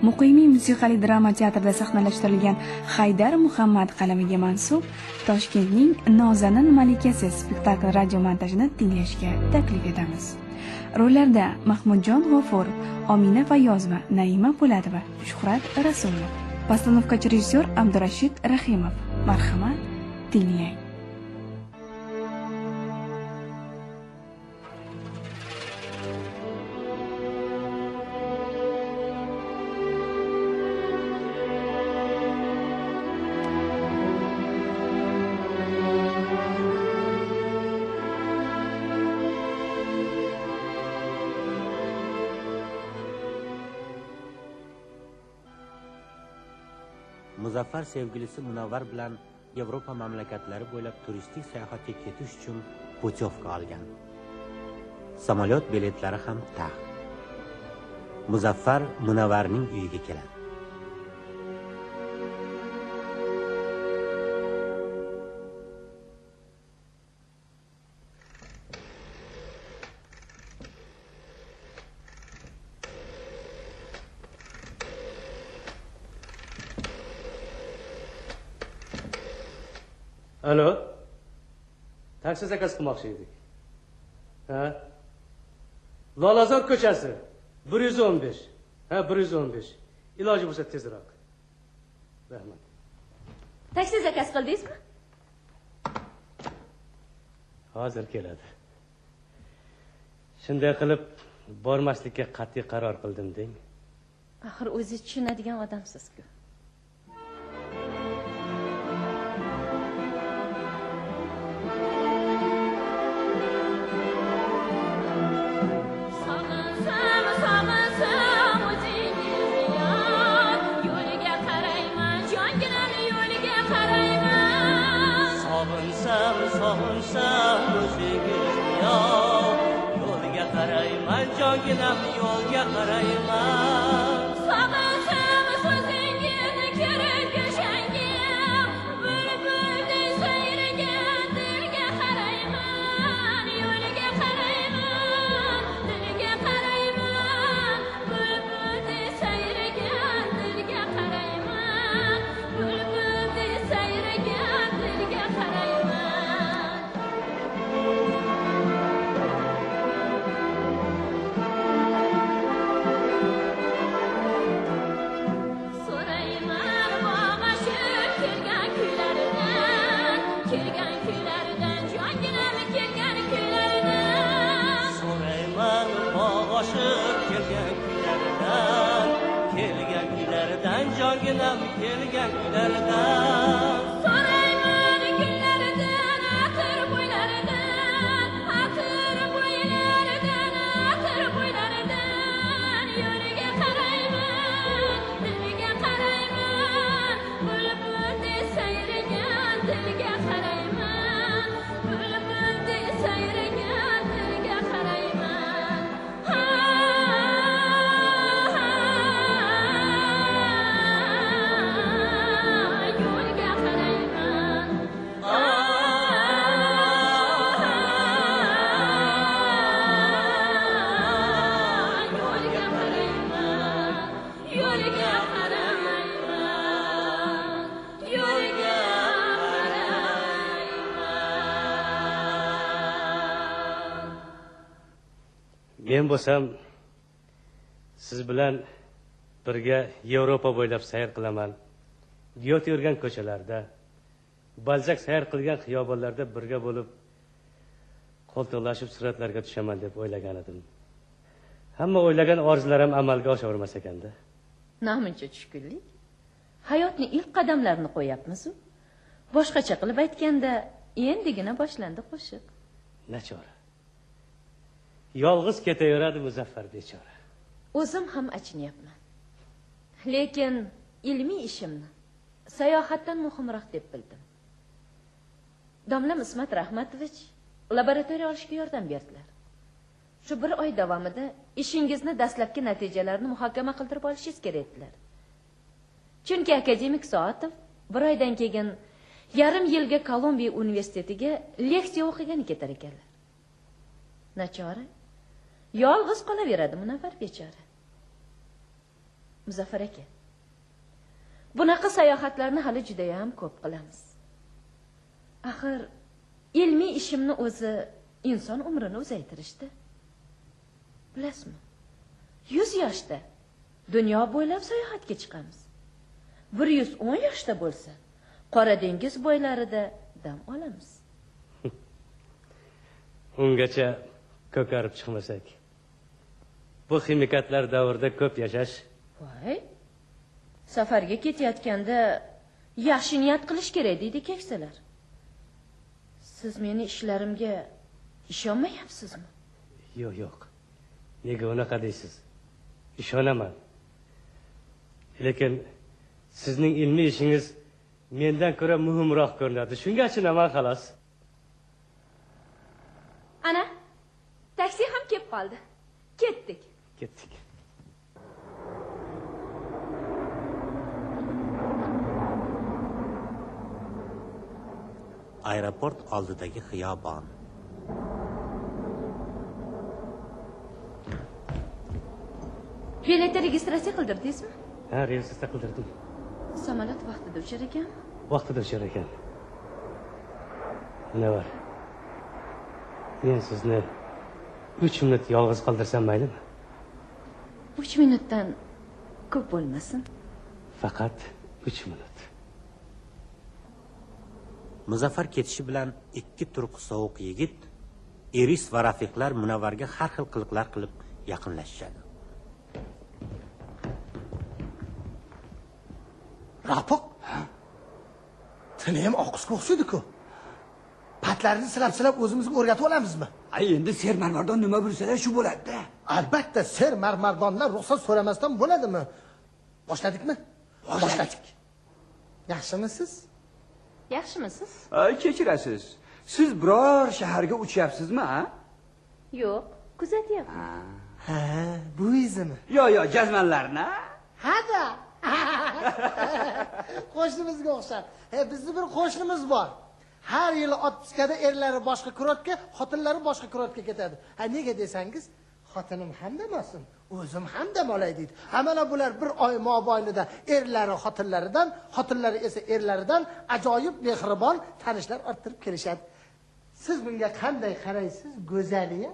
Muqimiy musiqali drama teatrida sahnalashtirilgan Haydar Muhammad qalamiga mansub Toshkentning Nozanin malikasi spektakl radio montajini tinglashga taklif etamiz. Rollarda Mahmudjon G'ofurov, Omina Fayozova, Naima Po'latova, Shuhrat Rasulov. Postanovkachi rejissyor Abdurashid Rahimov. Marhamat, tinglang. Muzaffar sevgilisi Munavvar bilan Yevropa mamlakatlari bo'ylab turistik sayohatga ketish uchun putyovka olgan. Samolyot biletlari ham taq. Muzaffar Munavvarning uyiga keladi. Alo. Taksi zakaz qilmoqchi edik. Ha? Lolazor ko'chasi 115. Ha, 115. Iloji bo'lsa tezroq. Rahmat. Taksi zakaz qildingizmi? Hozir keladi. Shunday qilib bormaslikka qat'iy qaror qildim deng. Axir o'zi tushunadigan odamsiz-ku. Jonginam yo'lga qarayman. Sog'insam so'zingizni ko'rib go'shangim, bulbuldek sayragan dilga qarayman, yo'liga qarayman, dilga qarayman, bulbuldek sayragan dilga qarayman, bulbuldek sayragan dilga qarayman. Jonginam kelgan kunlardan so'rayman kunlaridan atir bo'ylaridan atir bo'ylaridan atir bo'ylaridan yo'liga qarayman dilga qarayman bulbuldek sayragan dilga qarayman bulbuldek sayragan dilga qarayman. Men bo'lsam siz bilan birga Yevropa bo'ylab sayr qilaman. Gyote yurgan ko'chalarda, Balzak sayr qilgan xiyobonlarda birga bo'lib qo'ltiqlashib suratlarga tushaman deb o'ylagan edim. Hamma o'ylagan orzularim amalga oshavermas ekanda. Namuncha tushkunlik. Hayotning ilk qadamlarini qo'yapmiz-ku. Boshqacha qilib aytganda, endigina boshlandi qo'shiq. Nachora. Yolg'iz ketaveradi Muzaffar bechora. O'zim ham achinyapman. Lekin ilmiy ishimni sayohatdan muhimroq deb bildim. Domlam Ismat Rahmatovich laboratoriya olishga yordam berdilar. Shu bir oy davomida ishingizni dastlabki natijalarini muhokama qildirib olishingiz kerak edilar. Chunki akademik Soatov bir oydan keyin yarim yilga Kolumbiya universitetiga leksiya o'qigani ketar ekanlar. Nachora, yolg'iz qolaveradi Munavvar bechora. Muzaffar aka, bunaqa sayohatlarni hali juda ham ko'p qilamiz. Axir ilmiy ishimni o'zi inson umrini uzaytirishdi. Bilasizmi? 100 yoshda dunyo bo'ylab sayohatga chiqamiz. 110 yoshda bo'lsa, Qora dengiz bo'ylarida dam olamiz. Ungacha ko'karib chiqmasak. Bu ximikatlar davrida ko'p yashash. Voy. Safarga ketayotganda yaxshi niyat qilish kerak deydi keksalar. Siz meni ishlarimga ishonmayapsizmi? Yo'q. Nega unaqa deysiz? Ishonaman. Lekin sizning ilmiy ishingiz mendan ko'ra muhimroq ko'rinadi. Shunga achinaman xolos. Ana, taksi ham kelib qoldi. Ketdik. Aeroport oldidagi xiyobon. Biletni registratsiya qildirdingizmi? Ha, registratsiya qildirdim. Samolyot vaqtida uchar ekan. Vaqtida uchar ekan. Nima bor? Men sizni 3 minut yolg'iz qoldirsam maylimi? 3 minutdan ko'p bo'lmasin. Faqat 3 minut. Muzaffar ketishi bilan ikki turq sovuq yigit Iris va rafiqlar Munavvarga har xil qiliqlar qilib yaqinlashishadi. Rafiq? Tini ham oqisga o'xshaydi-ku. Patlarini silab o'zimizga o'rgatib olamizmi? Ay, endi ser marmardon nima bilsalar shu bo'ladi-da. Albatta, ser marmardonlar ruxsat so'ramasdan bo'ladimi? Boshladikmi? Boshladik. Yaxshimisiz? Yaxshimisiz? Ay, kechirasiz. Siz biror shaharga uchyapsizmi, ha? Yo'q, kuzatyapman. Ha, bu izimi? Yo'q, jazmanlarni. Ha-da. Qo'shnimizga o'xshab. Bizning bir qo'shnimiz bor. Har yili otpuskada erlari boshqa kurortga, xotinlari boshqa kurortga ketadi. Ha, nega desangiz, xotinim ham dam olsin, o'zim ham dam olay deydi. Mana bular bir oy mobaynida erlari xotinlaridan, xotinlari esa erlaridan ajoyib mehribon tanishlar orttirib kelishadi. Siz bunga qanday qaraysiz, go'zaliya?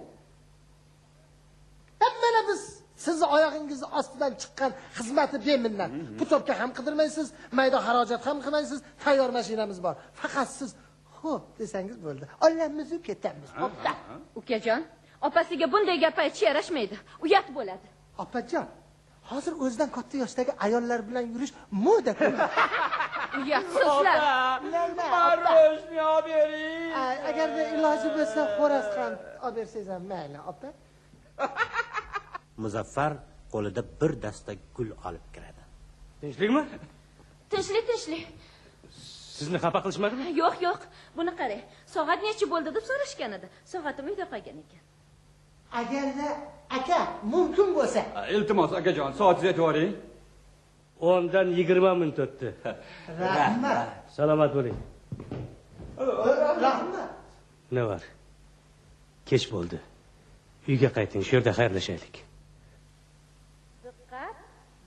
Mana biz sizni oyog'ingizni ostidan chiqqan xizmati beminnat. Bu topga ham qidirmaysiz, mayda xarajat ham qilmaysiz, tayyor mashinamiz bor. Faqat siz xo'p desangiz bo'ldi. Olamiz ketamiz. Oppa. Ukajon, opasiga bunday gap aytish yarashmaydi. Uyat bo'ladi. Opajon, hozir o'zidan katta yoshdagi ayollar bilan yurish moda-ku. Uyat so'zlar. Maroshni olib bering. Agarda iloji bo'lsa, xo'roz ham olib bersangiz ham mayli, opa. Muzaffar qo'lida bir dasta gul olib kiradi. Tinchlikmi? Tinchlik. Sizni xafa qilishmadimi? Yo'q. Buni qarang. Soat necha bo'ldi deb so'rashgan edi. Soatim uyda qolgan ekan. Agarda aka mumkin bo'lsa, Iltimos akajon, soatingizni aytib yuboring. 10dan 20 minut o'tdi. rahmat. Salomat bo'ling. Rahmat. Nima bor? Kech bo'ldi. Uyga qayting, shu yerda xayrlashaylik.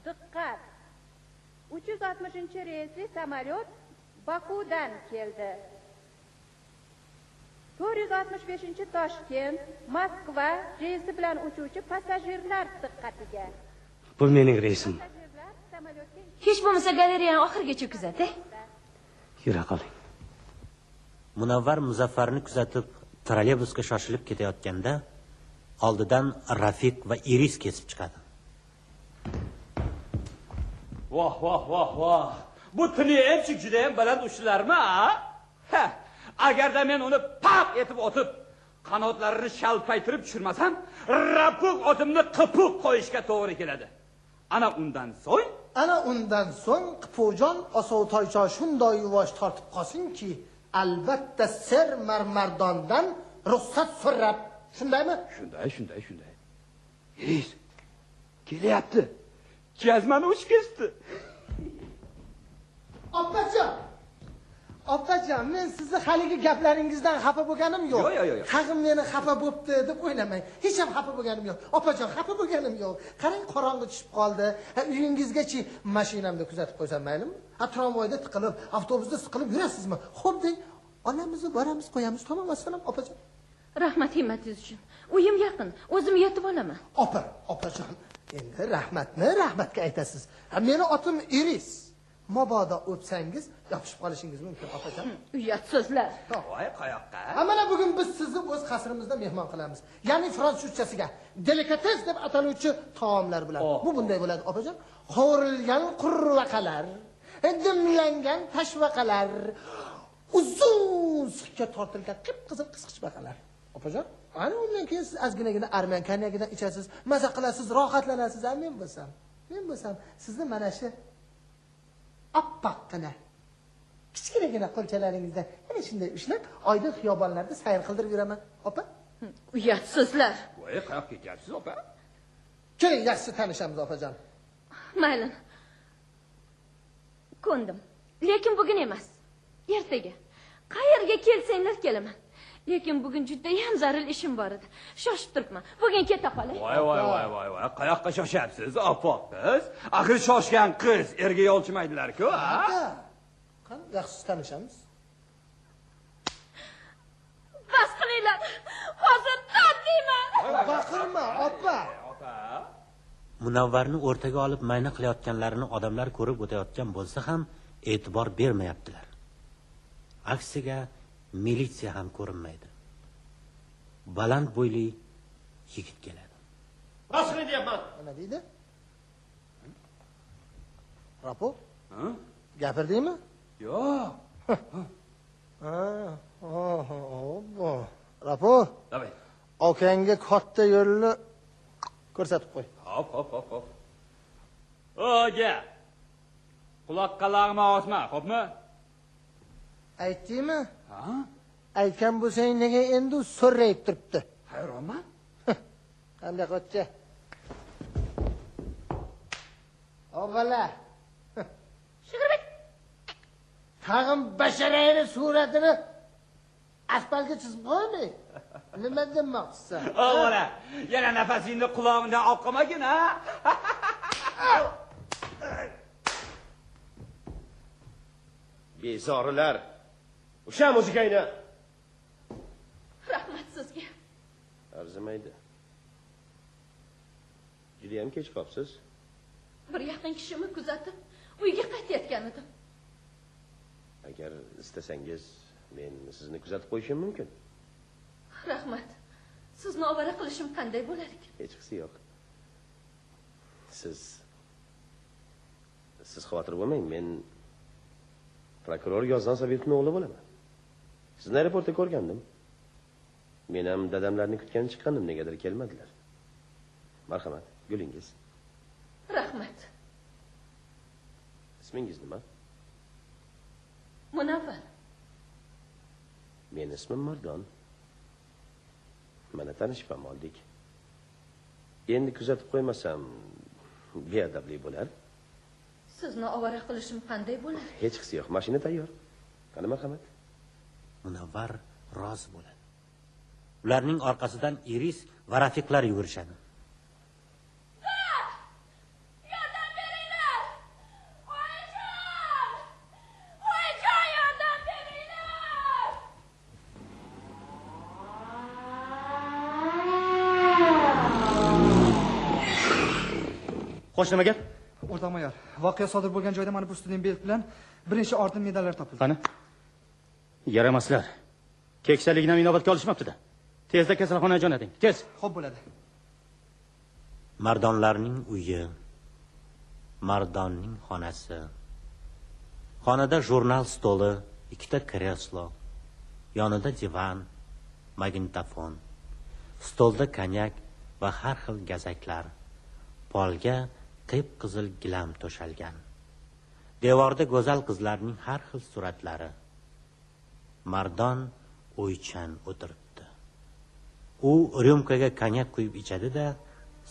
Diqqat. 360-reysli samolyot Bakudan keldi. 465 Moskva reysi bilan uchuvchi passajirlar diqqatiga. Bu mening reysim. Hech bo'lmasa galereyani oxirigacha kuzat. Yura qoling. Munavvar Muzaffarni kuzatib trolleybusga shoshilib ketayotganda oldidan Rafiq va Iris kesib chiqadi. Voh. Bu tini emchik juda ham baland uchilarmi, ha? Agarda men uni pap etib otib, qanotlarini shalpaytirib tushirmasam, rapuq otimni qipuq qo'yishga to'g'ri keladi. Ana undan so'ng Qipujon Osovtoycho shunday yuvosh tortib qolsinki, albatta ser marmardondan ruxsat so'rab, shundaymi? Shunday. Iris, kelyapti. Jazmani uch kesdi. Opajon, men sizni haligi gaplaringizdan xafa bo'lganim yo'q. Yo'q. Tag'in meni xafa bo'pti deb o'ylamang. Hech ham xafa bo'lganim yo'q. Opajon, xafa bo'lganim yo'q. Qarang, qorong'i tushib qoldi. Uyingizgacha mashinamda kuzatib qo'ysam maylimi? Tramvayda tiqilib, avtobusda siqilib yurasizmi? Xo'p deng, olamiz, boramiz, qo'yamiz. Tamom, assalom, opajon. Rahmat himmatingiz uchun. Uyim yaqin. O'zim yetib olaman. Opajon, endi rahmatga aytasiz. Meni otim Iris. Mabodo o'psangiz, yopishib qolishingiz mumkin, opajon. Uyat so'zlar. Voy, qayoqqa? Mana bugun biz sizni o'z qasrimizda mehmon qilamiz. Ya'ni fransuzchasiga delikates deb ataluvchi taomlar bilan. Bu bunday bo'ladi, opajon. Qovurilgan qurvaqalar, dimlangan tashvaqalar, uzun suhga tortilgan qip-qizil qisqichbaqalar. Opajon, ana undan keyin siz ozginagina arman konyagidan ichasiz, maza qilasiz, rohatlanasiz. Men bo'lsam sizni mana shu oppoqqina kichkinagina qo'lchalaringizda yana shunday ushlab, oydin xiyobonlarda sayr qildirib yuraman, opa. Uyat so'zlar. Voy, qayoqqa ketyapsiz, opa? Keling, yaxshi tanishamiz, opajon. Mayli. Ko'ndim. Lekin bugun emas. Ertaga. Qayerga kelsanglar kelaman. Lekin bugun juda ham zarur ishim bor edi. Shoshib turibman. Bugun keta qolay. Voy. Qayoqqa shoshyapsiz, oppoq qiz? Axir shoshgan qiz erga yolchimaydilar-ku, ha? Qani, yaxshi tanishamiz. Bas qilinglar. Hozir totdiyman. Baqirma, opa. Munavvarni o'rtaga olib mayna qilayotganlarini odamlar ko'rib o'tayotgan bo'lsa ham e'tibor bermayaptilar. Aksiga militsiya ham ko'rinmaydi. Baland bo'yli yigit keladi. Rostini deyapman. Nima deydi? Rapo? Gapirdingmi? Yo'q. Rapo? Davay. Okangga katta yo'lni ko'rsatib qo'y. Hop. O'ga. Quloq qalog'ima osma, xo'pmi? Aytdingmi? Ha? Aytgan bo'lsang nega endi so'rayib turibdi? Hayronman. Qanday qo'tcha? Avvala. Shigirbek. Tag'in basharayni suratini asfaltga chizib qo'ymay. Nima demoqchisan? Avvala, yana nafasingni qulog'imdan oqqamagin, ha? Bezorilar. O'sha muzikangni. Rahmat sizga. Arzimaydi. Juda ham kech qolibsiz. Bir yaqin kishimni kuzatib, uyga qaytayotgan edim. Agar istasangiz, men sizni kuzatib qo'yishim mumkin. Rahmat. Sizni ovora qilishim qanday bo'lar ekan? Hech qisi yo'q. Siz xavotir bo'lmang, men prokuror Yozdan Sovetning o'g'li bo'laman. Sizni aeroportda ko'rgandim. Men ham dadamlarni kutgan chiqqandim, negadir kelmadilar. Marhamat, gulingiz. Rahmat. Ismingiz nima? Munavvar. Men ismim Mardon. Mana tanishib ham oldik. Endi kuzatib qo'ymasam beadabli bo'lar. Sizni ovora qilishim qanday bo'lar? Hech qisi yo'q, mashina tayyor. Qani marhamat. Munavvar rozi bo'ladi. Ularning orqasidan Iris va rafiqlar yugurishadi. Yordam beringlar! Voyjon, yordam beringlar! Xo'sh, nima gap? O'rtoq mayor, voqea sodir bo'lgan joyda mana bu student belt bilan birinchi orden medallar topildi. Qani? Yaramaslar. Keksaligini inobatga olishmabdi-da. Tezda kasalxonaga jo'nating. Tez. Xo'p bo'ladi. Mardonlarning uyi, Mardonning xonasi. Xonada jurnal stoli, ikkita kreslo, yonida divan, magnitofon, stolda konyak va har xil gazaklar. Polga qip-qizil gilam to'shalgan. Devorda go'zal qizlarning har xil suratlari. Mardon o'ychan o'tiribdi. U ryumkaga konyak quyib ichadi-da,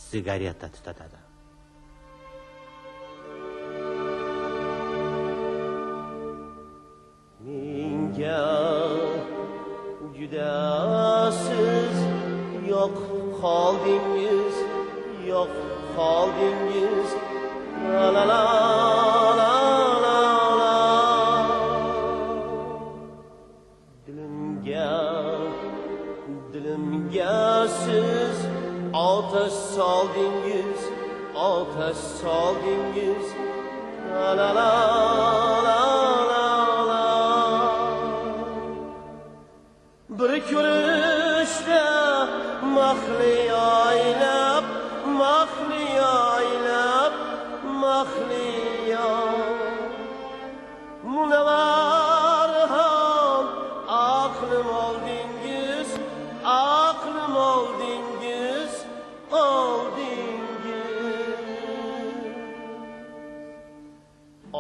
sigareta tutatadi. Ming Yok qoldingiz, yo'q qoldingiz. La la la la la la. Dilimga siz otash soldingiz, otash soldingiz. La la la la la la. Bir ko'rishda mahli oylab, mahli oylab, mahliyo. Munavvar ham aqlim oldingiz, aqlim oldingiz, oldingiz.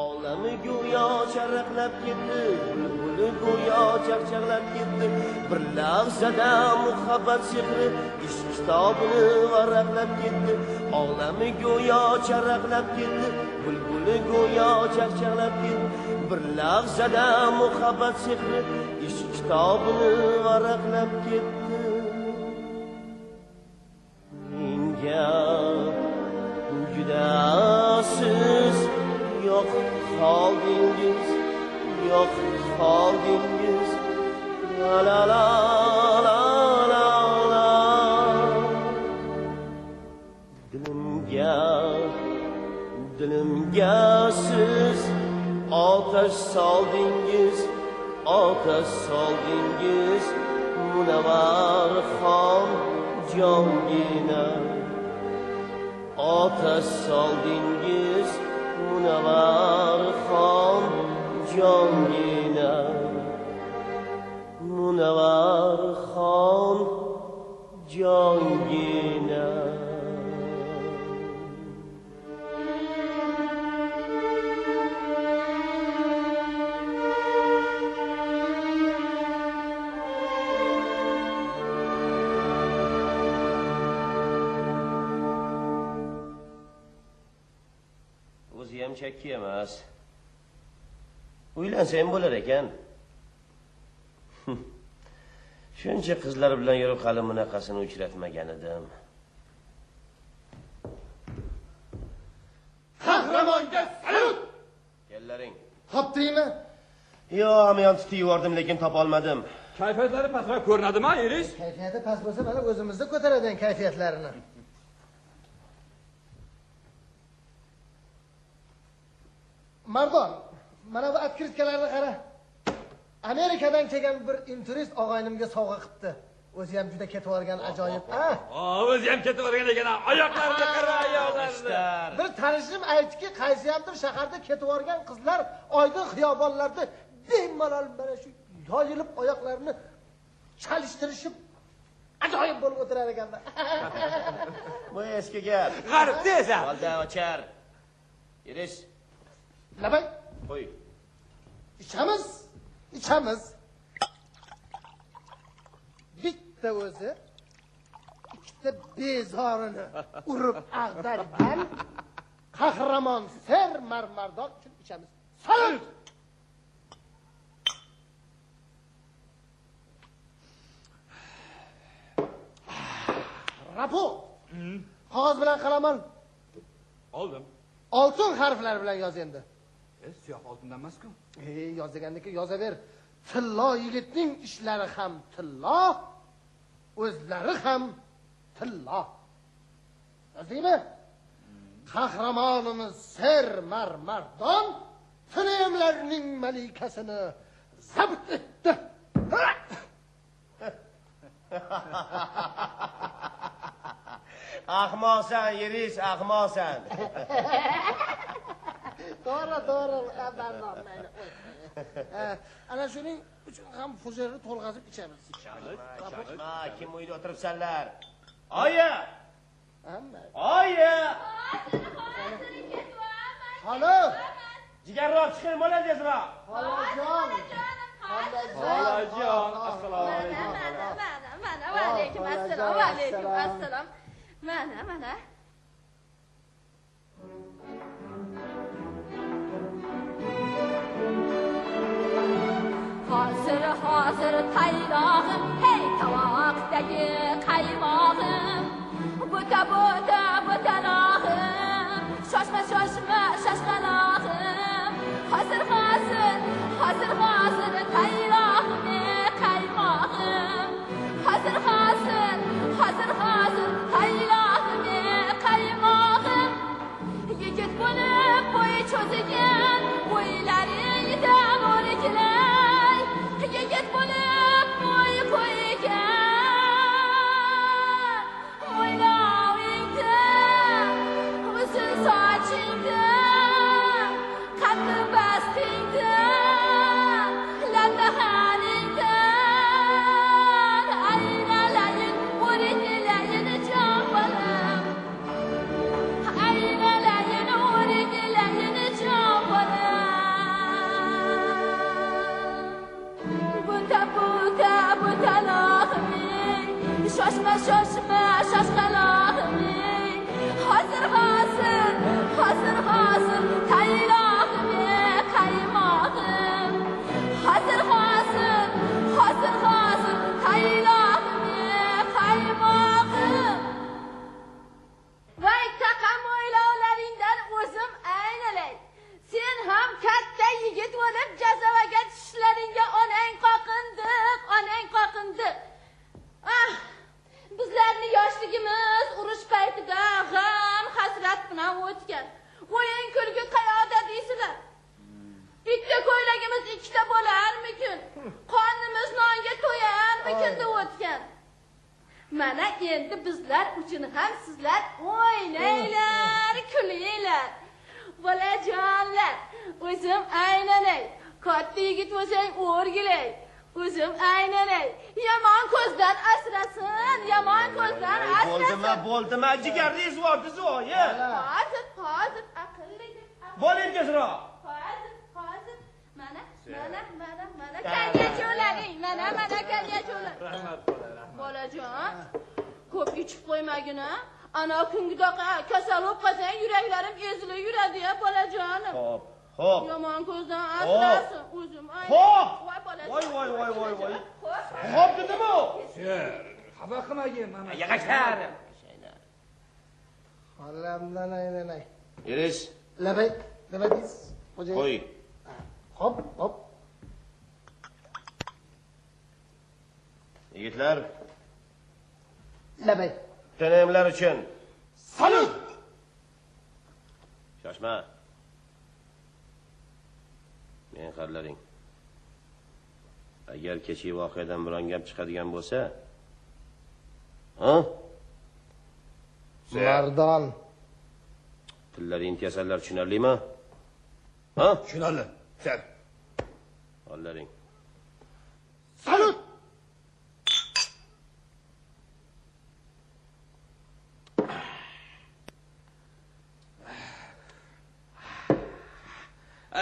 Olami go'yo charaqlab ketdi, bulbuli go'yo chaqchaqlab ketdi. Bir lahzada muhabbat sehri ishq kitobini varaqlab ketdi. Olami go'yo charaqlab ketdi, bulbuli go'yo chaqchaqlab ketdi. Bir lahzada muhabbat sehri ishq kitobini varaqlab ketdi. Menga juda siz yo'q qoldingiz, yo'q qoldingiz. La la la la la la. Dilimga siz otash soldingiz, otash soldingiz. Munavvar xon jongina otash soldingiz. Munavvar xon jongina. Munavvar xon jongina. O'zi ham chakki emas. Uylansa ham bo'lar ekan. Shuncha qizlar bilan yurib hali bunaqasini uchratmagan edim. Qahramonga salut! Kellaring. Topdingmi? Yo'q, men tutib yubordim, lekin topa olmadim. Kayfiyatlari pastroq ko'rinadimi, Iris? Kayfiyati past bo'lsa, mana o'zimizda ko'taradigan kayfiyatlarini. Mardon, mana bu otkritkalarni qara. Amerikadan kelgan bir inturist og'aynimga sovg'a qilibdi. O'zi ham juda ketib olgan ajoyib. O'zi ham ketib olgan ekan. Oyoqlarini qara, oyoqlarini. Bir tanishim aytdiki, qaysi hamdir shaharda ketib olgan qizlar oydin xiyobonlarda bemalol mana shu yoyilib oyoqlarini chalishtirishib ajoyib bo'lib o'tirar ekanlar. Bu eski gap. G'arib desa. Valda ochar. Iris. Nabay? Qo'y. İçamiz. İçamiz. Bitta o'zi ikkita bezorini urib ag'dargan qahramon ser marmardoq uchun ichamiz. Salut! Rapo. Qog'oz bilan qalam ol. Oldim. Oltin harflari bilan yoz endi. Siyoh oltindan emas-ku. Yozgandiki yozaver. Tillo yigitning ishlari ham tillo, o'zlari ham tillo. Yozdingmi? Qahramonimiz Ser Marmardon Tinemlarning malikasini zabt etdi. Ahmoqsan, Iris, ahmoqsan. To'g'ri, xabarnom meni. Ana shuning uchun ham huzurni to'lg'azib ichamiz. Chaqma, kim uyda o'tiribsanlar? Oyi! Hamma. Oyi! Halo. Jigarroq chiqing, bola tezroq. Xolajon. Xolajon, assalomu alaykum. Mana, va alaykum assalom, va alaykum assalom. Mana. Hazır tayrağım, hey tavaqdagi qaymog'im. aynalay. Sen ham katta yigit bo'lib jazavaga tushishlaringga onang qoqindi. Bizlarning yoshligimiz urush paytida g'am, hasrat bilan o'tgan. O'yin kulgi qayoqda deysizlar? Bitta ko'ylagimiz ikkita bo'larmikin? Qonimiz nonga to'yarmikin deb o'tgan. Mana endi bizlar uchun ham sizlar o'ynanglar, kulinglar. Bolajonlar, o'zim aynalay. Katta yigit bo'lsang o'rgilay. O'zim aynalay. Yomon ko'zdan asrasin, yomon ko'zdan asrasin. Bo'ldimi, jigarni vordi zo'yi. Hozir aqlli. Bo'ling tezroq. Hozir. Mana kalyacho'laring. Mana kalyacho'lar. Rahmat bolalar. Bolajon, ko'p ichib qo'ymagina. Ana kungidaqa kasal bo'lib qolsang, yuraklarim ezilib yuradi-ya bolajonim. Xo'p. Yomon ko'zdan asrasin, o'zim aynalay. Xo'p. Voy bolajon. Voy. Xo'p dedimi? Xafa qilmagin mana. Yag'achar. Xolamdan aynalay. Iris. Labay, nima deysiz? Qo'y. Hop. Yigitlar, Labay. tanemlar uchun Salut! shoshma. Men qarlaring. Agar kechki voqeadan biron gap chiqadigan bo'lsa, Mardon. tillaring kasallar tushunarlimi? Tushunarli. Sir. Qo'llaring. Salut!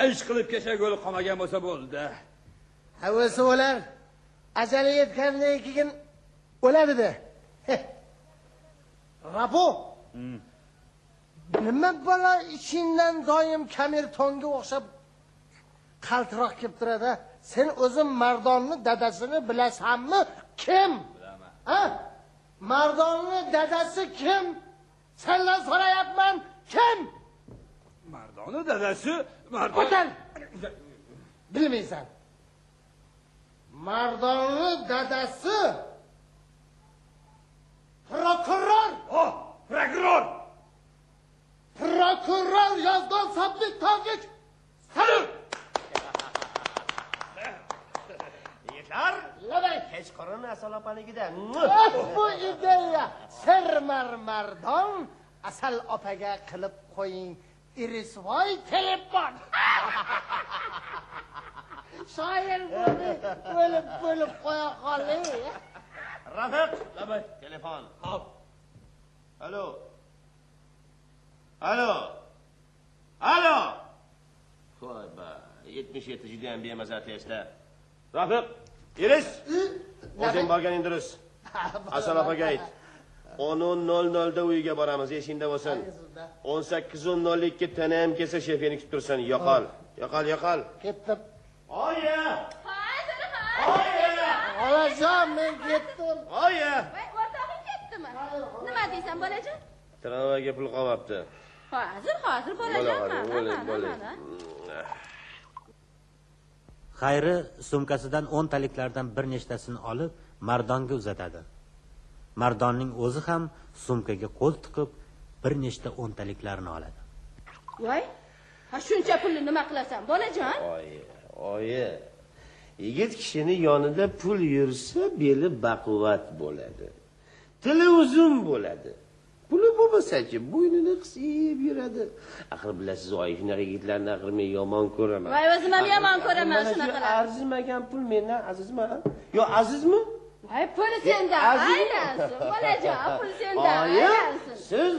Ish qilib kecha go'li qolmagan bo'lsa bo'ldi. O'lsa o'lar. Ajali yetgandan keyin o'ladi-da. Rapo. Nima bola ishingdan doim kamertonga o'xshab qaltiroq kelib turadi? Sen o'zing Mardonni dadasini bilasanmi? Kim? Bilaman. Mardonni dadasi kim? Sendan so'rayapman, kim? Mardoni dadasi, O'tan. Bilmaysan. Mardonni dadasi prokuror. Prokuror Yozdon Sabbitovich. Salut. Yigitlar, Labay. kechqurun Asal opaligida. Bu ideya Mardon Asal opaga qilib qo'ying. Irisvoy telefon. Shoir bo'lib qo'ya qoling. Rafiq, telefon. Hop. Alo. Voy ba, 77 juda ham bemaza testda. Rafiq, Iris. O'zing borganing durust. Asal opaga ayt. 10:00 da uyiga boramiz, esingda bo'lsin. 18:00 tana ham kelsa shefini kutib tursin. Yo'qol. Ketdim. Oyi. Olajon, men ketdim. Oyi. Voy, o'rtog'ing ketdimi? Nima deysan bolajon? Tramvayga pul qolmabdi. Hozir bolajon. Mana. Xayri sumkasidan 10 taliklardan bir nechtasini olib Mardonga uzatadi. Mardonning o'zi ham sumkaga qo'l tiqib bir nechta 10 taliklarni oladi. Voy, shuncha pulni nima qilasan bolajon? Oyi. Yigit kishini yonida pul yursa, beli baquvvat bo'ladi. Tili uzun bo'ladi. Puli bo'lmasa-chi, bo'ynini qisib yuradi. Axir bilasiz, oyi, shunaqa yigitlarni axir men yomon ko'raman. Voy, o'zim ham yomon ko'raman shunaqalar. Arzimagan pul mendan azizmi? Yo, azizmi? Voy, pul sendan aylansin bolajon, pul sendan aylansin. Siz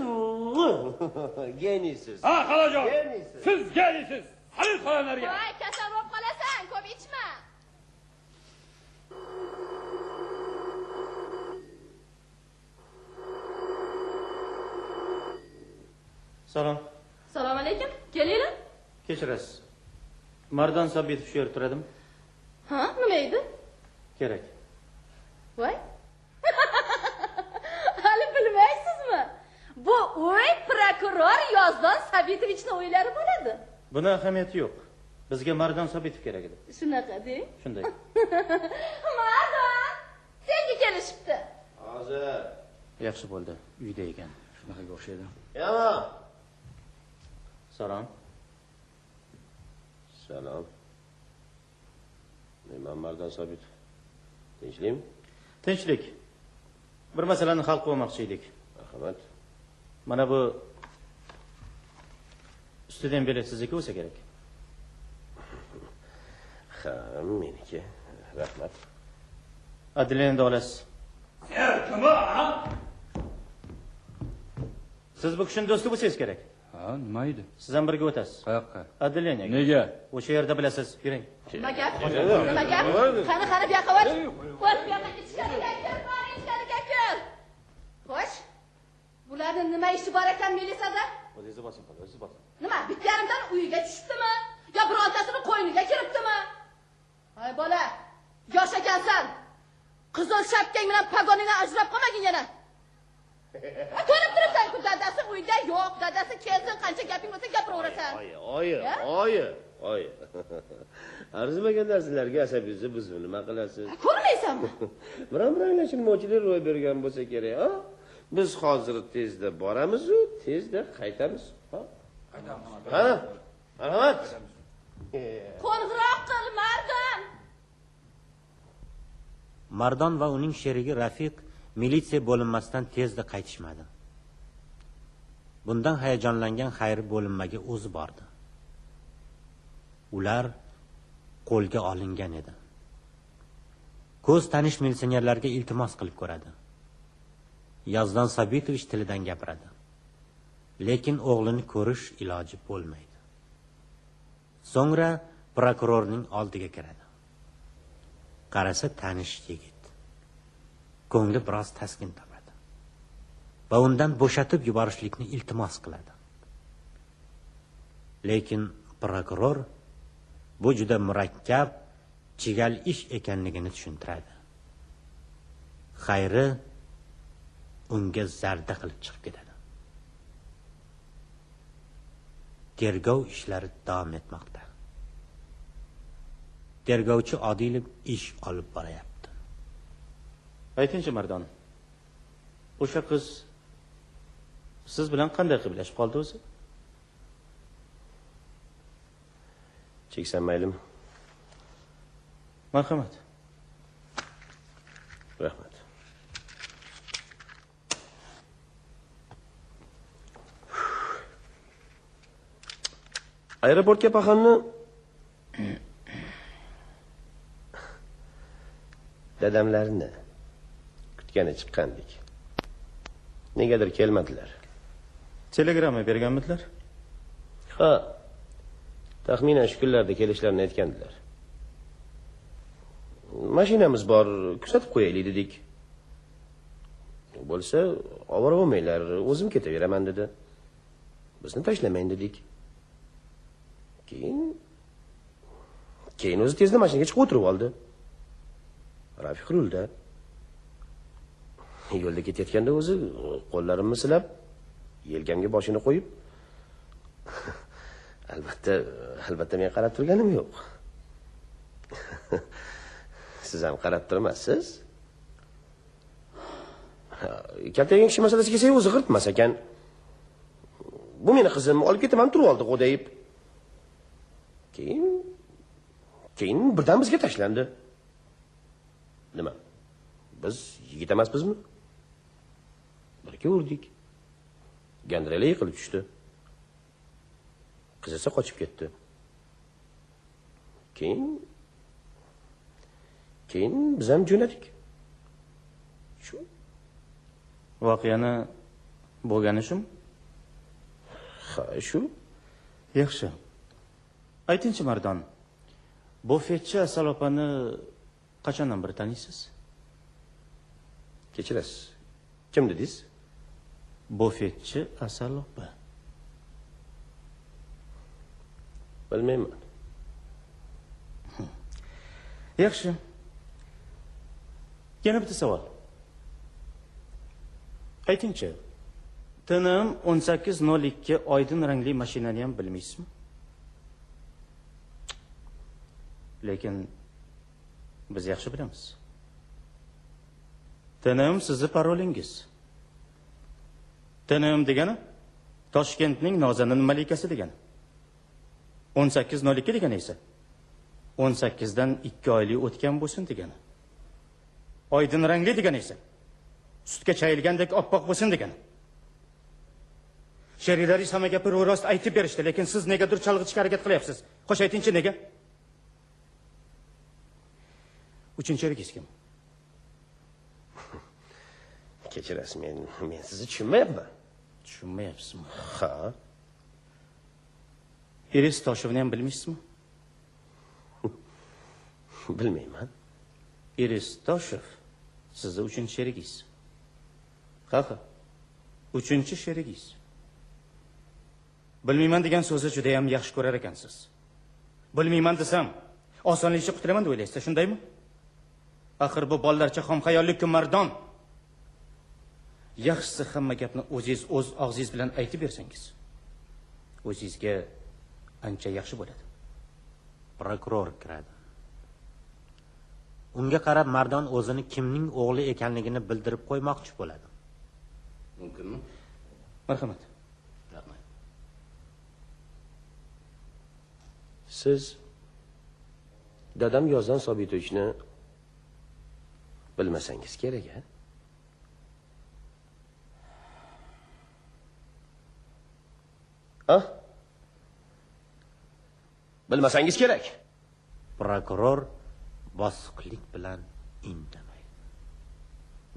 geniysiz. Xalajon. Siz geniysiz. Xalil xonalarga. Voy, kasal bo'lib qolasan, ko'p ichma. Salom. Assalomu alaykum. Kelinglar. Kechirasiz. Mardon Sabitov shu yerda turadimi? Nima edi? Kerak. Voy. Hali bilmaysizmi? Bu o'y prokuror Yozdon Sabitovichning o'ylari bo'ladi. Buni ahamiyati yo'q. Bizga Mardon Sobitov kerak edi. Shunaqa deng. Shunday. Mardon, senga kelishibdi. Hozir. Yaxshi bo'ldi. Uyda ekan. Shunaqaga o'xshaydi. Yama. Salom. Salom. Men Mardon Sobitov. Tinchlikmi? Tinchlik. Bir masalani hal qilmoqchi edik. Marhamat. Mana bu ustidan bilet sizniki bo'lsa kerak. Ha, meniki. Rahmat. Adliyadan olasiz. Kim o? Siz bu kishining do'sti bo'lsangiz kerak. Ha, nima edi? Siz ham birga o'tasiz. Qayoqqa? Adliyaga. Nega? O'sha yerda bilasiz. Yuring. Nima gap? Nima gap? Qani bu yoqqa voch. Voch bu yoqqa ichkariga kir, bor ichkariga kir. Xo'sh. Bularning nima ishi bor ekan milisada? O'zingiz bosing, o'zingiz bosing. Nima, bitta yarimdan uyiga tushibdimi? Yo birontasini qo'yniga kiribdimi? Hay bola, yosh ekansan. Qizil shapkang bilan pagoningni ajrab qolmagin yana. Ko'rib turibsan-ku, dadasi uyda yo'q, dadasi kelsin, qancha gaping bo'lsa gapiraverasan. Oyi. Arzimagan narsalarga asabingizni buzib nima qilasiz? Ko'rmaysanmi? Biron-biron chilmovchilik ro'y bergan bo'lsa kerak, ha? Biz hozir tezda boramiz-u, tezda qaytamiz. Ha? Qani? Marhamat. Qo'ng'iroq qil, Mardon. Mardon va uning sherigi Rafiq militsiya bo'linmasidan tezda qaytishmadi. Bundan hayajonlangan Xayri bo'linmaga o'zi bordi. Ular qo'lga olingan edi. Ko'z tanish militsionerlarga iltimos qilib ko'radi. Yozdon Sabitovich tilidan gapiradi. Lekin o'g'lini ko'rish iloji bo'lmaydi. So'ngra prokurorning oldiga kiradi. Qarasa tanish yigit. Ko'ngli biroz taskin topadi. Va undan bo'shatib yuborishlikni iltimos qiladi. Lekin prokuror bu juda murakkab, chigal ish ekanligini tushuntiradi. Xayri unga zarda qilib chiqib ketadi. Tergov ishlari davom etmoqda. Tergovchi Odilov ish olib boryapti. Aytingchi Mardon. O'sha qiz siz bilan qanday qiblashib qoldi o'zi? Cheksam maylimi? Marhamat. Rahmat. Aeroportga paxanni dadamlarni kutgani chiqqandik. Negadir kelmadilar. Telegramma berganmidilar? Ha. Taxminan shu kunlarda kelishlarini aytgandilar. Mashinamiz bor, kuzatib qo'yaylik dedik. Bo'lsa, ovora bo'lmanglar, o'zim ketaveraman dedi. Bizni tashlamang dedik. Keyin o'zi tezda mashinaga chiqib o'tirib oldi. Rafiq rulda. Yo'lda ketayotganda o'zi qo'llarimni silab, yelkamga boshini qo'yib, albatta men qarab turganim yo'q. Siz ham qarab turmasiz? Kattagan kishi masalasiga kelsak, o'zi g'irtmas ekan. Bu meni qizim, olib ketaman turib oldi qo'dayib. Keyin birdan bizga tashlandi. Nima? Biz yigit emasmizmi? Birga urdik. Gandrala yiqilib tushdi. Qiz esa qochib ketdi. Keyin biz ham jo'nadik. Shu. Voqeani bo'lgani shumi? Ha, shu. Yaxshi. Aytingchi Mardon, bufetchi Asal opani qachondan beri taniysiz? Kechirasiz. Kim dedingiz? Bufetchi Asal opa. Bilmayman. Yaxshi. Yana bitta savol. Aytingchi, Tinim 18:02 oydin rangli mashinani ham bilmaysizmi? Lekin biz yaxshi bilamiz. Tinim sizni parolingiz. Tinim degani Toshkentning nozanin malikasi degani. 18:02 degani esa 18 dan 2 oylik o'tgan bo'lsin degani. Oydin rangli degani esa sutga chayilgandek oppoq bo'lsin degani. Sheriklaringiz hamma gapni ro'rost aytib berishdi, lekin siz negadir chalg'itishga harakat qilyapsiz. Qo'sh aytingchi, nega? Uchinchi erigingiz kim? Kechirasiz, men sizni tushunmayapman. Tushunmayapsizmi? Ha. Iris Toshevni ham bilmaysizmi? Bilmayman. Iris Toshev sizni uchinchi sherigingiz. Ha. Uchinchi sherigingiz. Bilmayman degan so'zni juda ham yaxshi ko'rar ekansiz. Bilmayman desam, osonlikcha qutulaman deb o'ylaysiz, shundaymi? Axir bu bolalarcha xomxayollik-ku mardon. Yaxshisi hamma gapni o'zingiz o'z og'zingiz bilan aytib bersangiz, o'zingizga ancha yaxshi bo'ladi. Prokuror kiradi. Unga qarab mardon o'zini kimning o'g'li ekanligini bildirib qo'ymoqchi bo'ladi. Mumkinmi? Marhamat. Rahmat. Siz dadam Yozdan Sobitovichni bilmasangiz kerak-a? Bilmasangiz kerak. Prokuror bosiqlik bilan indamaydi.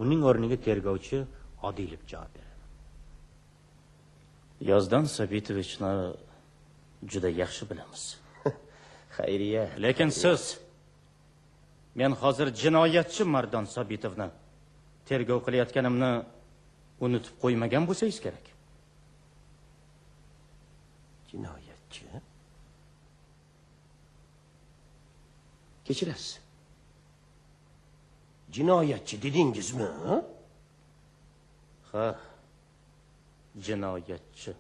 Uning o'rniga tergovchi Odilov javob beradi. Yozdan Sobitovichni juda yaxshi bilamiz. Xayriya. Lekin siz men hozir jinoyatchi Mardon Sobitovni tergov qilayotganimni unutib qo'ymagan bo'lsangiz kerak. Jinoyatchi? Kechirasiz. Jinoyatchi dedingizmi? Ha. Jinoyatchi.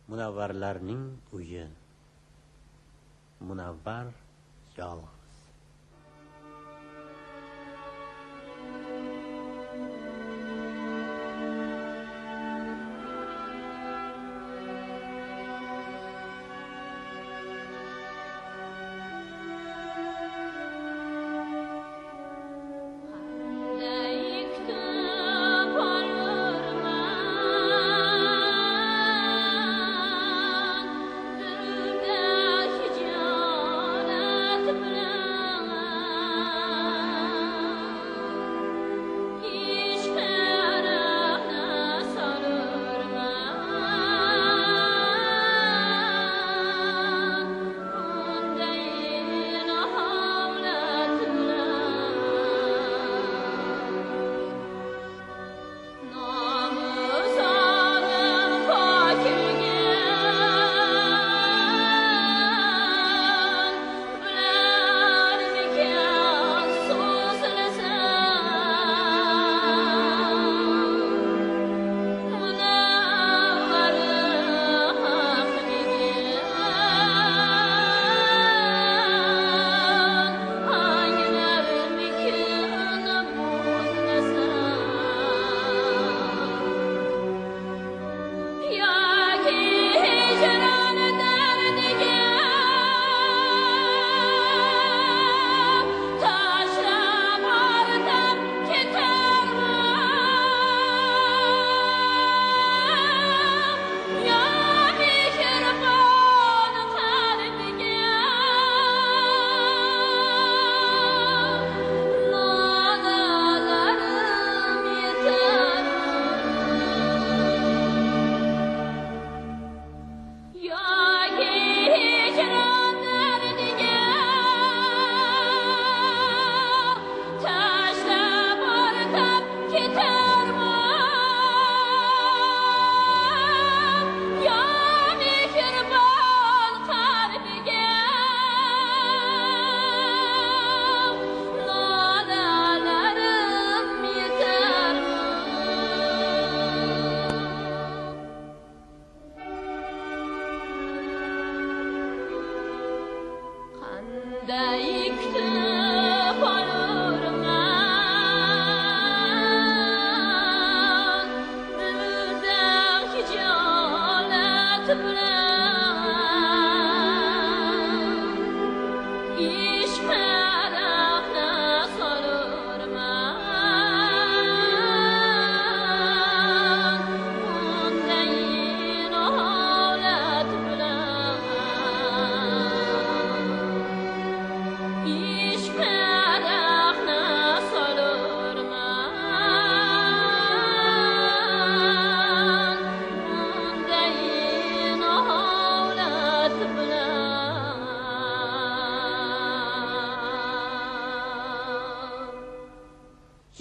Munavvarlarning uyi. Munavvar yolg'iz. Bilan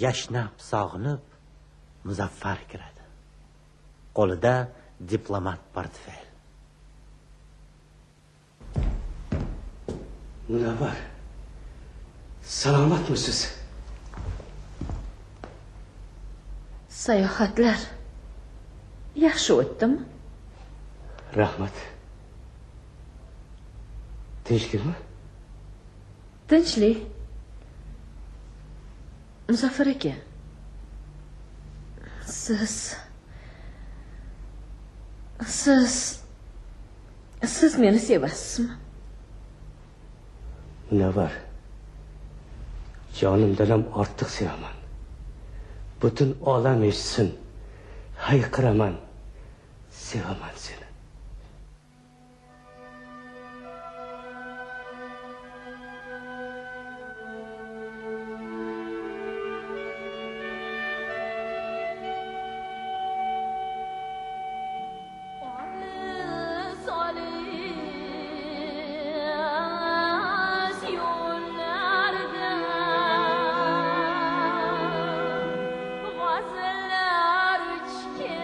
yashnab sog'inib Muzaffar kiradi. Qo'lida diplomat portfel. Munavvar, salomatmisiz? Sayohatlar yaxshi o'tdimi? Rahmat. Tinchlikmi? Tinchlik. Muzaffar aka, siz meni sevasizmi? Munavvar, jonimdan ham ortiq sevaman. Butun olam eshitsin, hayqiraman, sevaman seni. G'azallar uchgan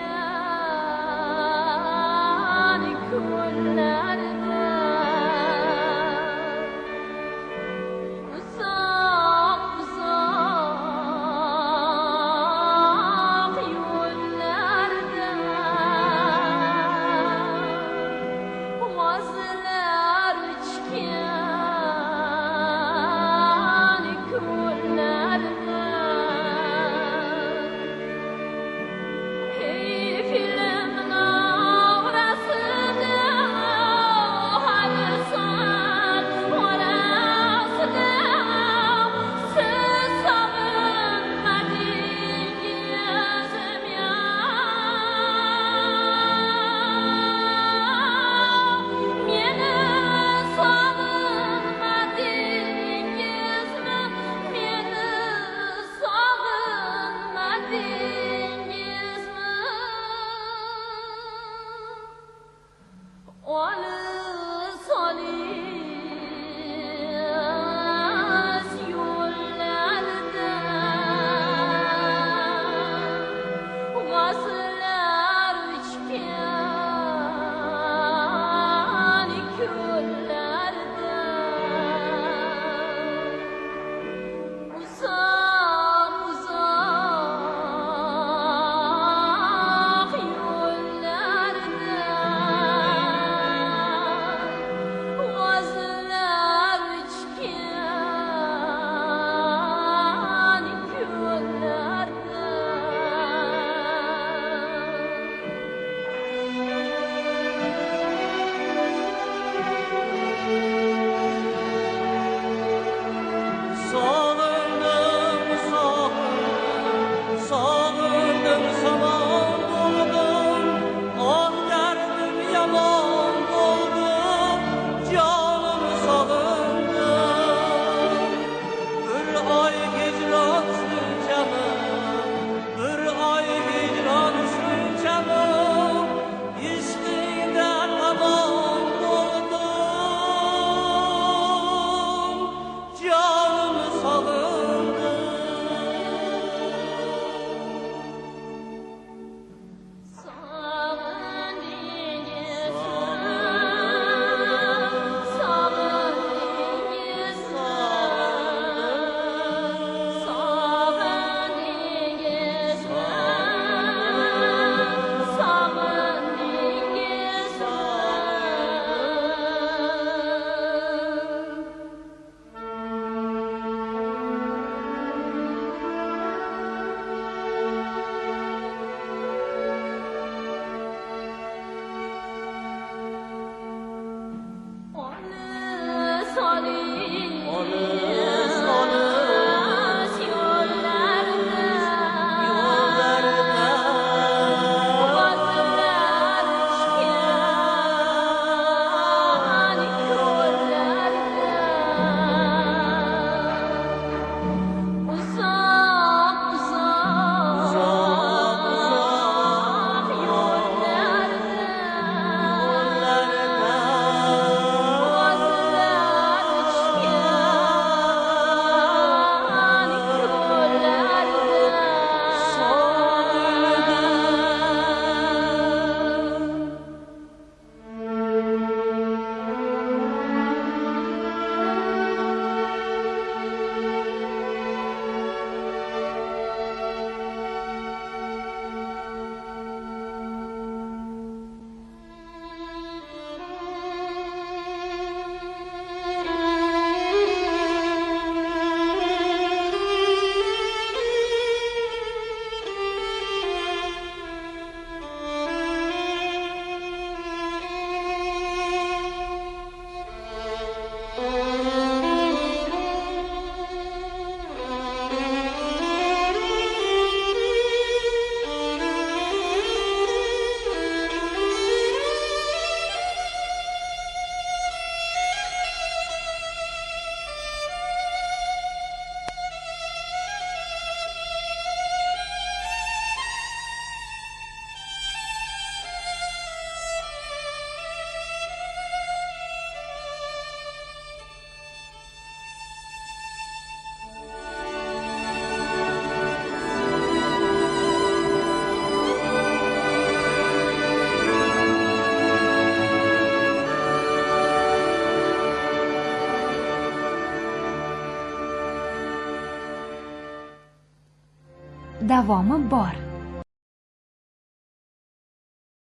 davomi bor.